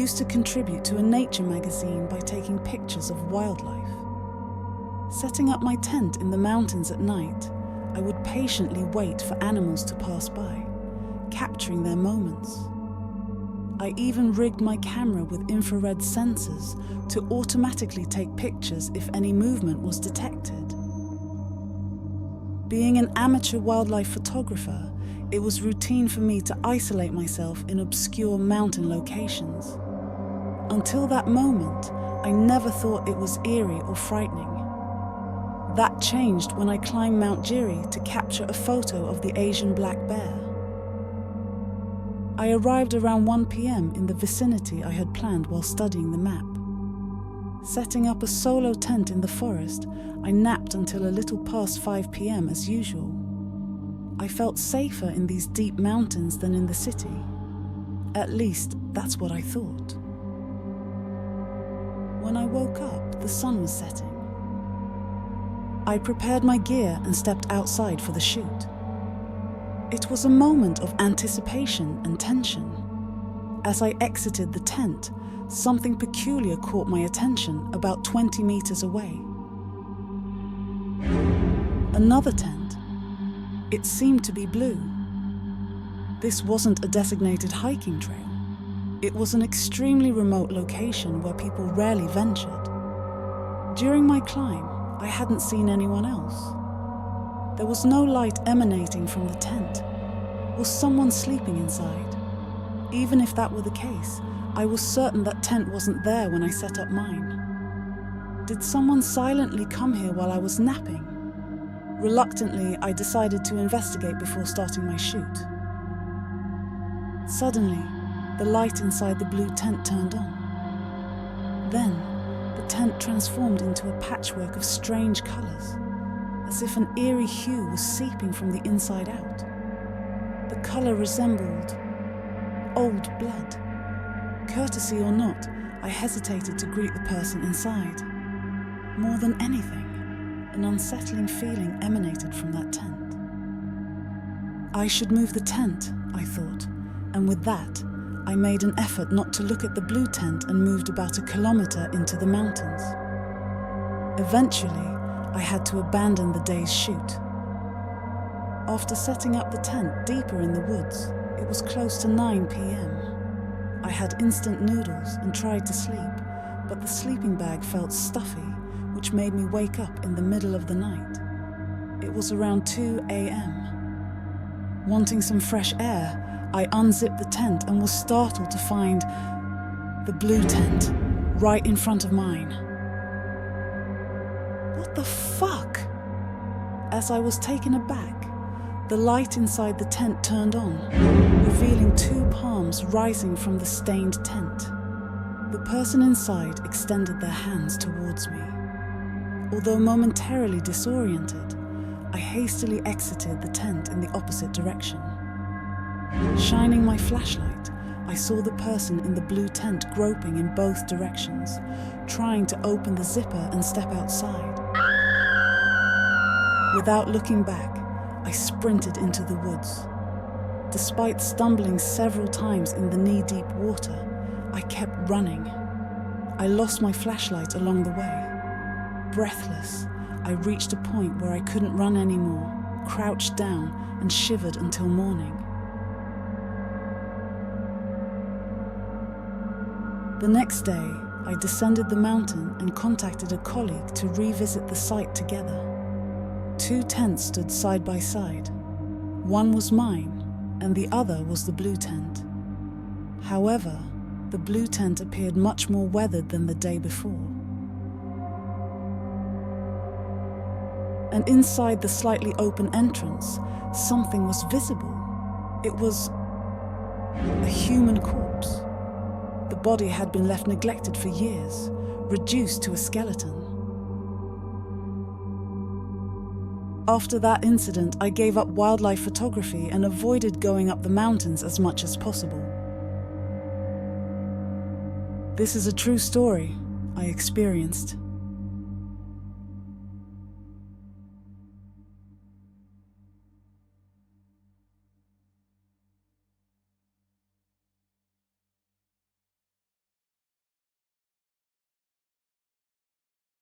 used to contribute to a nature magazine by taking pictures of wildlife. Setting up my tent in the mountains at night, I would patiently wait for animals to pass by, capturing their moments. I even rigged my camera with infrared sensors to automatically take pictures if any movement was detected. Being an amateur wildlife photographer, it was routine for me to isolate myself in obscure mountain locations. Until that moment, I never thought it was eerie or frightening. That changed when I climbed Mount Jiri to capture a photo of the Asian black bear. I arrived around 1 p.m. in the vicinity I had planned while studying the map. Setting up a solo tent in the forest, I napped until a little past 5 p.m. as usual. I felt safer in these deep mountains than in the city. At least, that's what I thought. When I woke up, the sun was setting. I prepared my gear and stepped outside for the shoot. It was a moment of anticipation and tension. As I exited the tent, something peculiar caught my attention about 20 meters away. Another tent. It seemed to be blue. This wasn't a designated hiking trail. It was an extremely remote location where people rarely ventured. During my climb, I hadn't seen anyone else. There was no light emanating from the tent. Was someone sleeping inside? Even if that were the case, I was certain that tent wasn't there when I set up mine. Did someone silently come here while I was napping? Reluctantly, I decided to investigate before starting my shoot. Suddenly, the light inside the blue tent turned on. Then, the tent transformed into a patchwork of strange colors, as if an eerie hue was seeping from the inside out. The color resembled old blood. Courtesy or not, I hesitated to greet the person inside. More than anything, an unsettling feeling emanated from that tent. I should move the tent, I thought, and with that, I made an effort not to look at the blue tent and moved about 1 kilometer into the mountains. Eventually, I had to abandon the day's shoot. After setting up the tent deeper in the woods, it was close to 9 p.m. I had instant noodles and tried to sleep, but the sleeping bag felt stuffy, which made me wake up in the middle of the night. It was around 2 a.m. Wanting some fresh air, I unzipped the tent and was startled to find the blue tent right in front of mine. What the fuck? As I was taken aback, the light inside the tent turned on, revealing 2 palms rising from the stained tent. The person inside extended their hands towards me. Although momentarily disoriented, I hastily exited the tent in the opposite direction. Shining my flashlight, I saw the person in the blue tent groping in both directions, trying to open the zipper and step outside. Without looking back, I sprinted into the woods. Despite stumbling several times in the knee-deep water, I kept running. I lost my flashlight along the way. Breathless, I reached a point where I couldn't run anymore, crouched down and shivered until morning. The next day, I descended the mountain and contacted a colleague to revisit the site together. 2 tents stood side by side. One was mine, and the other was the blue tent. However, the blue tent appeared much more weathered than the day before. And inside the slightly open entrance, something was visible. It was a human corpse. The body had been left neglected for years, reduced to a skeleton. After that incident, I gave up wildlife photography and avoided going up the mountains as much as possible. This is a true story I experienced.